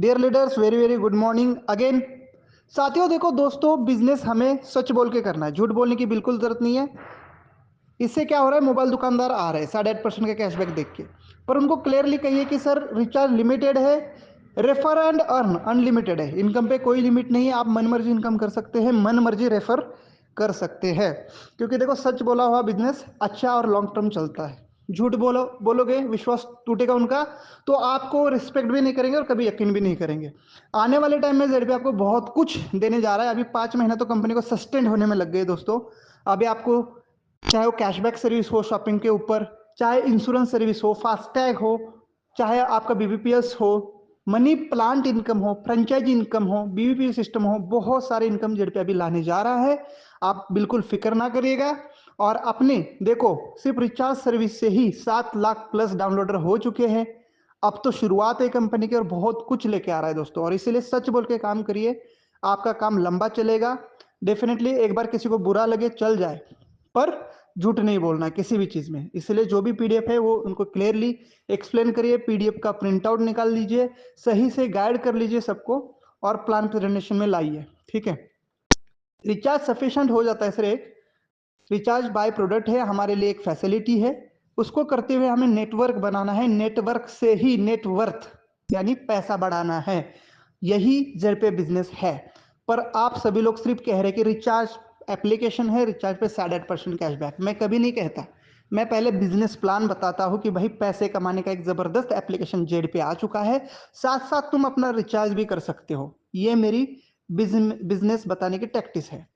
Dear leaders, very very good morning again. साथियों देखो दोस्तों, बिजनेस हमें सच बोल के करना है, झूठ बोलने की बिल्कुल जरूरत नहीं है। इससे क्या हो रहा है, मोबाइल दुकानदार आ रहे हैं 8.5% का कैशबैक देख के, पर उनको क्लियरली कहिए कि सर रिचार्ज लिमिटेड है, रेफर एंड अर्न अनलिमिटेड है, इनकम पे कोई लिमिट नहीं है, आप मन मर्जी इनकम कर सकते हैं, मन मर्जी रेफर कर सकते हैं। क्योंकि देखो सच बोला हुआ बिजनेस अच्छा और लॉन्ग टर्म चलता है। झूठ बोलोगे विश्वास टूटेगा उनका, तो आपको रिस्पेक्ट भी नहीं करेंगे और कभी यकीन भी नहीं करेंगे। आने वाले टाइम में जेड पे आपको बहुत कुछ देने जा रहा है। अभी 5 महीना तो कंपनी को सस्टेन होने में लग गए दोस्तों। अभी आपको चाहे वो कैशबैक सर्विस हो शॉपिंग के ऊपर, चाहे इंश्योरेंस सर्विस हो, फास्टैग हो, चाहे आपका बीबीपीएस हो, मनी प्लांट इनकम हो, फ्रेंचाइजी इनकम हो, बीबीपीएस सिस्टम हो, बहुत सारे इनकम जेड पे अभी लाने जा रहा है। आप बिल्कुल फिक्र ना करिएगा। और अपने देखो सिर्फ रिचार्ज सर्विस से ही 7 लाख प्लस डाउनलोडर हो चुके हैं। अब तो शुरुआत है कंपनी की और बहुत कुछ लेके आ रहा है दोस्तों, और इसीलिए सच बोल के काम करिए, आपका काम लंबा चलेगा। डेफिनेटली एक बार किसी को बुरा लगे चल जाए, पर झूठ नहीं बोलना है किसी भी चीज में। इसलिए जो भी पीडीएफ है वो उनको क्लियरली एक्सप्लेन करिए, पीडीएफ का प्रिंट आउट निकाल लीजिए, सही से गाइड कर लीजिए सबको, और प्लान प्रेजेंटेशन में लाइए। ठीक है, रिचार्ज सफिशिएंट हो जाता है सर। एक रिचार्ज बाय प्रोडक्ट है, हमारे लिए एक फैसिलिटी है। उसको करते हुए हमें नेटवर्क बनाना है, नेटवर्क से ही नेटवर्थ यानी पैसा बढ़ाना है। यही जेड पे बिजनेस है। पर आप सभी लोग सिर्फ कह रहे कि रिचार्ज एप्लीकेशन है, रिचार्ज पे 8.5% कैशबैक। मैं कभी नहीं कहता, मैं पहले बिजनेस प्लान बताता हूं कि भाई पैसे कमाने का एक जबरदस्त एप्लीकेशन जेड पे आ चुका है, साथ साथ तुम अपना रिचार्ज भी कर सकते हो। ये मेरी बिजनेस बताने की टैक्टिस है।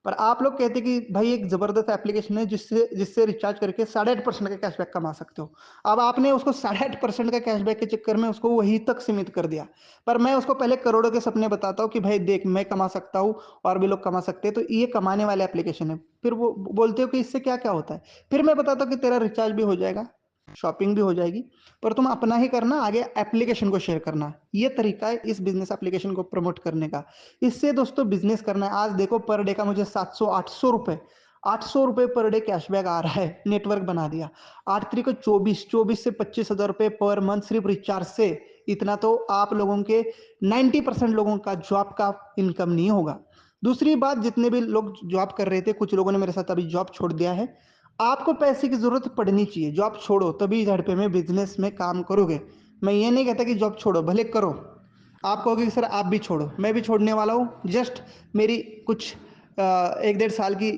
पर आप लोग कहते कि भाई एक जबरदस्त एप्लीकेशन है जिससे जिससे रिचार्ज करके 8.5% का कैशबैक कमा सकते हो। अब आपने उसको 8.5% का कैशबैक के चक्कर में उसको वही तक सीमित कर दिया। पर मैं उसको पहले करोड़ों के सपने बताता हूँ कि भाई देख मैं कमा सकता हूँ और भी लोग कमा सकते हैं, तो ये कमाने वाले एप्लीकेशन है। फिर वो बोलते हो कि इससे क्या क्या होता है। फिर मैं बताता हूँ कि तेरा रिचार्ज भी हो जाएगा, शॉपिंग भी हो जाएगी, पर तुम अपना ही करना, आगे एप्लीकेशन को शेयर करना। ये तरीका है इस बिजनेस एप्लीकेशन को प्रमोट करने का। इससे दोस्तों बिजनेस करना है। आज देखो पर डे का मुझे 800 रुपए पर डे कैशबैक आ रहा है, नेटवर्क बना दिया। 8 तारीख को 24 से 25,000 रुपए पर मंथ सिर्फ रिचार्ज से। इतना तो आप लोगों के 90% लोगों का जॉब का इनकम नहीं होगा। दूसरी बात, जितने भी लोग जॉब कर रहे थे, कुछ लोगों ने मेरे साथ अभी जॉब छोड़ दिया है। आपको पैसे की जरूरत पड़नी चाहिए, जॉब छोड़ो तभी झड़पे में बिजनेस में काम करोगे। मैं ये नहीं कहता कि जॉब छोड़ो, भले करो। आप कहोगे कि सर आप भी छोड़ो, मैं भी छोड़ने वाला हूँ। जस्ट मेरी कुछ 1 डेढ़ साल की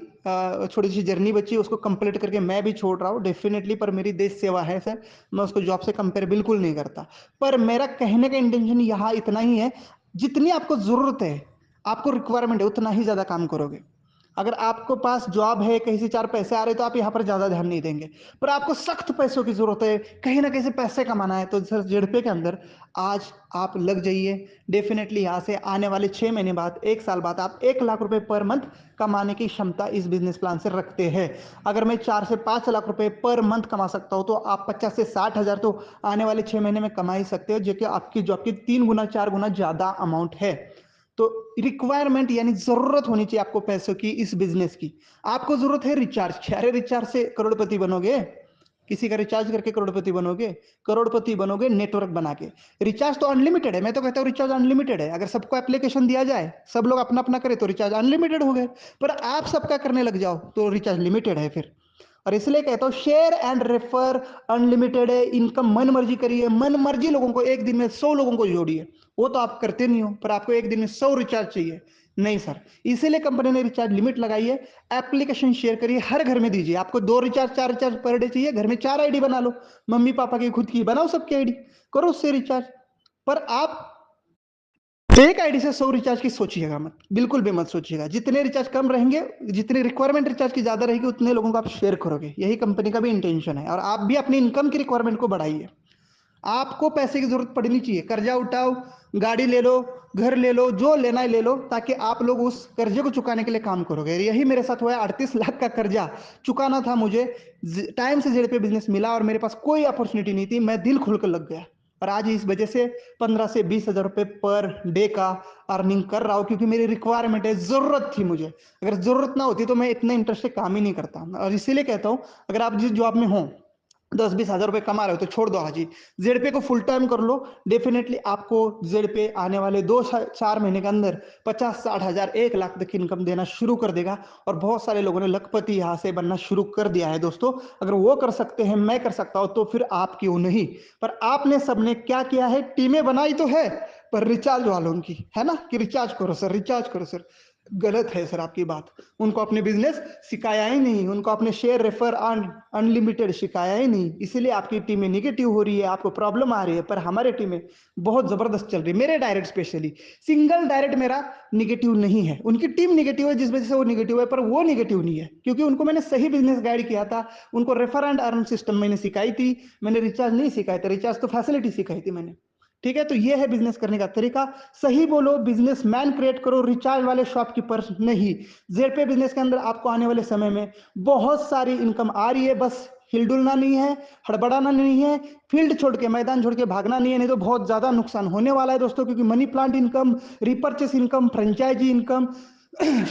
छोटी सी जर्नी बची, उसको कंप्लीट करके मैं भी छोड़ रहा हूँ डेफिनेटली। पर मेरी देश सेवा है सर, मैं उसको जॉब से कंपेयर बिल्कुल नहीं करता। पर मेरा कहने का इंटेंशन यहाँ इतना ही है, जितनी आपको जरूरत है, आपको रिक्वायरमेंट है, उतना ही ज्यादा काम करोगे। अगर आपको पास जॉब है, कहीं से 4 पैसे आ रहे, तो आप यहाँ पर ज्यादा ध्यान नहीं देंगे। पर आपको सख्त पैसों की जरूरत है, कहीं ना कहीं से पैसे कमाना है, तो सर जेडपे के अंदर आज आप लग जाइए। डेफिनेटली यहाँ से आने वाले 6 महीने बाद, 1 साल बाद, आप 1 लाख रुपए पर मंथ कमाने की क्षमता इस बिजनेस प्लान से रखते हैं। अगर मैं 4 से 5 लाख रुपए पर मंथ कमा सकता हूं, तो आप 50 से 60 हजार तो आने वाले 6 महीने में कमा ही सकते हो, जो कि आपकी जॉब की 3 गुना 4 गुना ज्यादा अमाउंट है। तो रिक्वायरमेंट यानी जरूरत होनी चाहिए आपको पैसों की इस बिजनेस की। आपको जरूरत है रिचार्ज, अरे रिचार्ज से करोड़पति बनोगे? किसी का रिचार्ज करके करोड़पति बनोगे? करोड़पति बनोगे नेटवर्क बना के। रिचार्ज तो अनलिमिटेड है, मैं तो कहता हूँ रिचार्ज अनलिमिटेड है। अगर सबको एप्लीकेशन दिया जाए, सब लोग अपना अपना करे, तो रिचार्ज अनलिमिटेड हो गए। पर आप सबका करने लग जाओ तो रिचार्ज लिमिटेड है फिर। और इसलिए कहता हूँ शेयर एंड रेफर अनलिमिटेड है, इनकम मन मर्जी करिए, मन मर्जी लोगों को एक दिन में 100 लोगों को जोड़िए। वो तो आप करते नहीं हो, पर आपको एक दिन में 100 रिचार्ज चाहिए। नहीं सर, इसीलिए कंपनी ने रिचार्ज लिमिट लगाई है। एप्लीकेशन शेयर करिए, हर घर में दीजिए। आपको 2 रिचार्ज 4 रिचार्ज पर डे चाहिए, घर में 4 आईडी बना लो, मम्मी पापा की खुद की बनाओ, सबकी आईडी करो उससे रिचार्ज। पर आप एक आईडी से 100 रिचार्ज की सोचिएगा मत, बिल्कुल भी मत सोचिएगा। जितने रिचार्ज कम रहेंगे, जितनी रिक्वायरमेंट रिचार्ज की ज्यादा रहेगी, उतने लोगों को आप शेयर करोगे। यही कंपनी का भी इंटेंशन है। और आप भी अपनी इनकम की रिक्वायरमेंट को बढ़ाइए। आपको पैसे की जरूरत पड़नी चाहिए, कर्जा उठाओ, गाड़ी ले लो, घर ले लो, जो लेना है ले लो, ताकि आप लोग उस कर्जे को चुकाने के लिए काम करोगे। यही मेरे साथ हुआ है, 38 लाख का कर्जा चुकाना था मुझे। टाइम से जेड पे बिजनेस मिला और मेरे पास कोई अपॉर्चुनिटी नहीं थी, मैं दिल खुलकर लग गया। और आज इस वजह से 15 से 20 हजार रुपए पर डे का अर्निंग कर रहा हूं, क्योंकि मेरी रिक्वायरमेंट है, जरूरत थी मुझे। अगर जरूरत ना होती तो मैं इतना इंटरेस्ट से काम ही नहीं करता। और इसीलिए कहता हूं, अगर आप जिस जॉब में हो, 10-20 हज़ार रुपए कमा रहे हो तो छोड़ दो आज ही। ज़ेड-पे को फुल टाइम कर लो, डेफ़िनेटली आपको ज़ेड-पे आने वाले 2 सा 4 महीने के अंदर 50-60 हज़ार 1 लाख तक की इनकम देना शुरू कर देगा और बहुत सारे लोगों ने लखपति यहाँ से बनना शुरू कर दिया है दोस्तों। अगर वो कर सकते हैं, मैं कर सकता हूँ तो फिर आप क्यों नहीं? पर आपने सबने क्या किया है, टीमें बनाई तो है, पर रिचार्ज वालों की, है ना? कि रिचार्ज करो सर, रिचार्ज करो सर। गलत है सर आपकी बात। उनको अपने बिज़नेस सिखाया ही नहीं, उनको अपने शेयर रेफर अनलिमिटेड सिखाया ही नहीं, इसीलिए आपकी टीमें नेगेटिव हो रही है, आपको प्रॉब्लम आ रही है। पर हमारी टीमें बहुत ज़बरदस्त चल रही है, मेरे डायरेक्ट स्पेशली। सिंगल डायरेक्ट मेरा नेगेटिव नहीं है, उनकी टीम नेगेटिव है जिस वजह से वो नेगेटिव है, पर वो नेगेटिव नहीं है, क्योंकि उनको मैंने सही बिज़नेस गाइड किया था, उनको रेफर एंड अर्न सिस्टम मैंने सिखाई थी, मैंने रिचार्ज नहीं सिखाया था, रिचार्ज तो फैसिलिटी सिखाई थी मैंने। ठीक है? तो ये है बिज़नेस करने का तरीका। सही बोलो, बिज़नेसमैन क्रिएट करो, रिचार्ज वाले शॉपकीपर्स नहीं। ज़ेड-पे बिज़नेस के अंदर आपको आने वाले समय में बहुत सारी इनकम आ रही है, बस हिल-डुलना नहीं है, हड़बड़ाना नहीं है, फील्ड छोड़ के, मैदान छोड़ के भागना नहीं है, नहीं तो बहुत ज़्यादा नुकसान होने वाला है दोस्तों, क्योंकि money plant income, repurchase income, franchise income,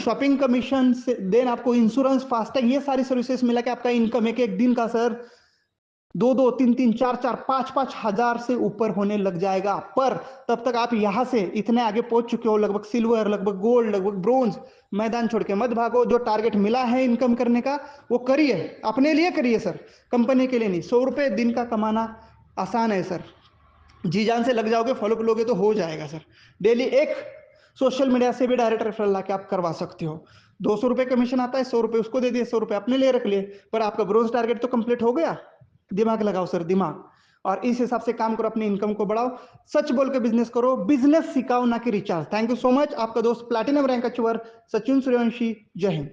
shopping commission से देन आपको इंश्योरेंस, फास्टैग, ये सारी सर्विसेज़ मिला के आपका इनकम एक-एक दिन का सर 2-2, 3-3, 4-4, 5-5 हज़ार से ऊपर होने लग जाएगा। पर तब तक आप यहाँ से इतने आगे पहुँच चुके हो, लगभग सिल्वर, लगभग गोल्ड, लगभग ब्रोंज़, मैदान छोड़ के मत भागो। जो टारगेट मिला है इनकम करने का, वो करिए, अपने लिए करिए सर, कंपनी के लिए नहीं। ₹100 दिन का कमाना आसान है सर। जी-जान से लग जाओगे, फॉलो कर लोगे तो हो जाएगा सर। डेली एक सोशल मीडिया से भी डायरेक्ट रेफरल लाके आप करवा सकते हो। ₹200 कमीशन आता है, ₹100 उसको दे दिए, ₹100 अपने लिए रख लिए, पर आपका ब्रोंज़ टारगेट तो कंप्लीट हो गया। दिमाग लगाओ सर, दिमाग, और इस हिसाब से काम करो, अपनी इनकम को बढ़ाओ, सच बोल के बिज़नेस करो, बिज़नेस सिखाओ ना कि recharge. Thank you so much. आपका दोस्त platinum rank achiever Sachin Suryavanshi. जय हिंद।